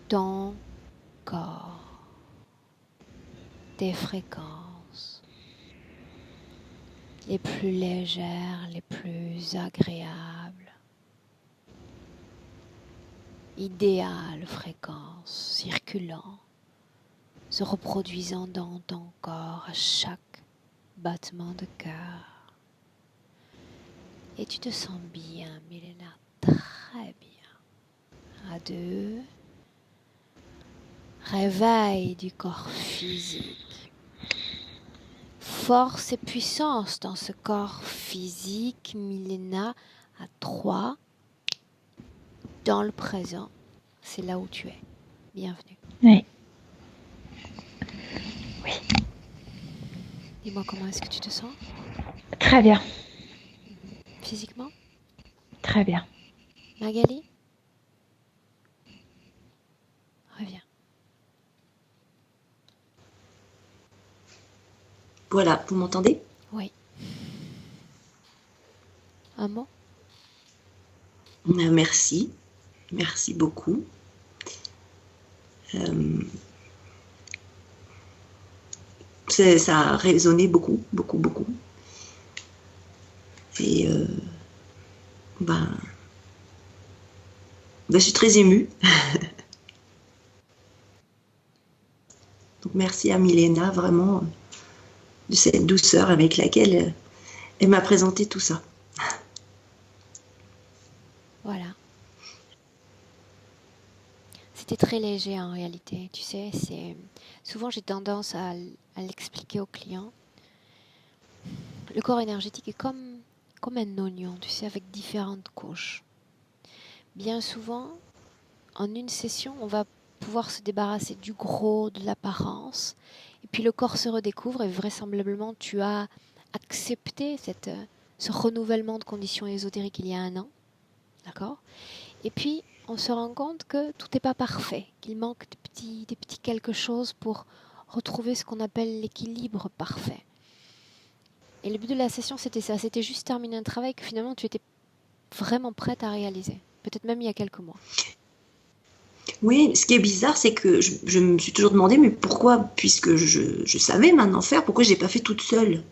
Ton corps, tes fréquences, les plus légères, les plus agréables, idéales fréquences circulant, se reproduisant dans ton corps à chaque battement de cœur. Et tu te sens bien, Milena, très bien. À 2, réveil du corps physique. Force et puissance dans ce corps physique, Milena. À 3, dans le présent, c'est là où tu es. Bienvenue. Oui. Dis-moi comment est-ce que tu te sens? Très bien. Physiquement? Très bien. Magali? Reviens. Voilà, vous m'entendez? Oui. Un mot? Merci. Merci beaucoup. Ça a résonné beaucoup. Et je suis très émue. Donc merci à Milena, vraiment, de cette douceur avec laquelle elle m'a présenté tout ça. Voilà. C'était très léger en réalité. Tu sais, souvent j'ai tendance à l'expliquer aux clients. Le corps énergétique est comme un oignon, tu sais, avec différentes couches. Bien souvent, en une session, on va pouvoir se débarrasser du gros, de l'apparence, et puis le corps se redécouvre et vraisemblablement tu as accepté ce renouvellement de conditions ésotériques il y a 1 an, d'accord? Et puis on se rend compte que tout n'est pas parfait, qu'il manque des petits quelque chose pour retrouver ce qu'on appelle l'équilibre parfait. Et le but de la session, c'était ça, c'était juste terminer un travail que finalement tu étais vraiment prête à réaliser, peut-être même il y a quelques mois. Oui, ce qui est bizarre, c'est que je me suis toujours demandé, mais pourquoi, puisque je savais maintenant faire, pourquoi je n'ai pas fait toute seule?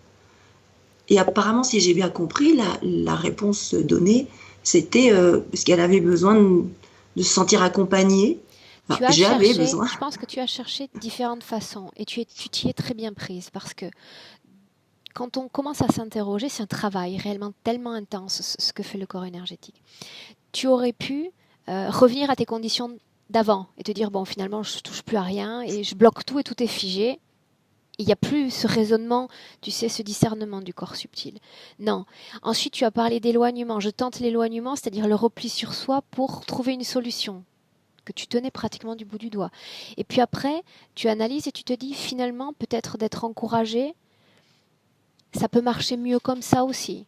Et apparemment, si j'ai bien compris, la réponse donnée, c'était parce qu'elle avait besoin de se sentir accompagnée. Enfin, j'avais besoin. Je pense que tu as cherché différentes façons et tu t'y es très bien prise parce que quand on commence à s'interroger, c'est un travail réellement tellement intense ce que fait le corps énergétique. Tu aurais pu revenir à tes conditions d'avant et te dire, bon, finalement, je ne touche plus à rien et je bloque tout et tout est figé. Il n'y a plus ce raisonnement, tu sais, ce discernement du corps subtil. Non. Ensuite, tu as parlé d'éloignement. Je tente l'éloignement, c'est-à-dire le repli sur soi pour trouver une solution que tu tenais pratiquement du bout du doigt. Et puis après, tu analyses et tu te dis, finalement, peut-être d'être encouragé, ça peut marcher mieux comme ça aussi.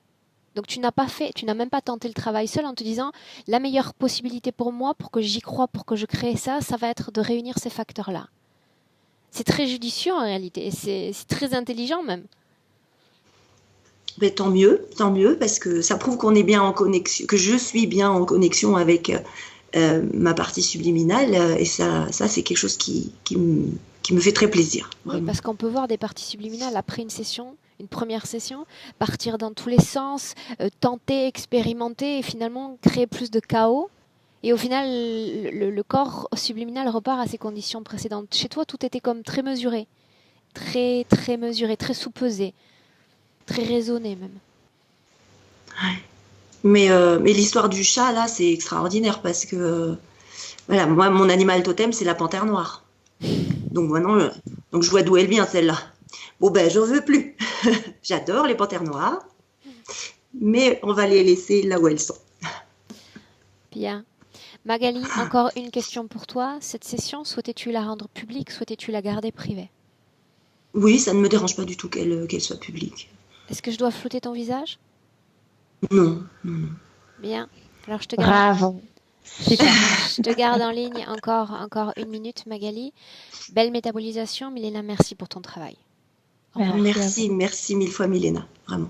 Donc tu n'as même pas tenté le travail seul en te disant, la meilleure possibilité pour moi, pour que j'y croie, pour que je crée ça, ça va être de réunir ces facteurs-là. C'est très judicieux en réalité, et c'est très intelligent même. Mais tant mieux, parce que ça prouve qu'on est bien en connexion, que je suis bien en connexion avec ma partie subliminale, et ça c'est quelque chose qui me fait très plaisir. Oui, parce qu'on peut voir des parties subliminales après une première session, partir dans tous les sens, tenter, expérimenter, et finalement créer plus de chaos. Et au final, le corps subliminal repart à ses conditions précédentes. Chez toi, tout était comme très mesuré, très mesuré, très sous-pesé, très raisonné même. Ouais. Mais l'histoire du chat, là, c'est extraordinaire parce que, voilà, moi, mon animal totem, c'est la panthère noire. Donc maintenant, donc je vois d'où elle vient, celle-là. Bon, ben, j'en veux plus. J'adore les panthères noires, mais on va les laisser là où elles sont. Bien. Magali, encore une question pour toi. Cette session, souhaitais-tu la rendre publique, souhaitais-tu la garder privée? Oui, ça ne me dérange pas du tout qu'elle soit publique. Est-ce que je dois flouter ton visage? Non. Bien. Alors je te garde. Bravo. Je te garde en ligne encore 1 minute, Magali. Belle métabolisation, Milena. Merci pour ton travail. Merci 1000 fois, Milena. Vraiment.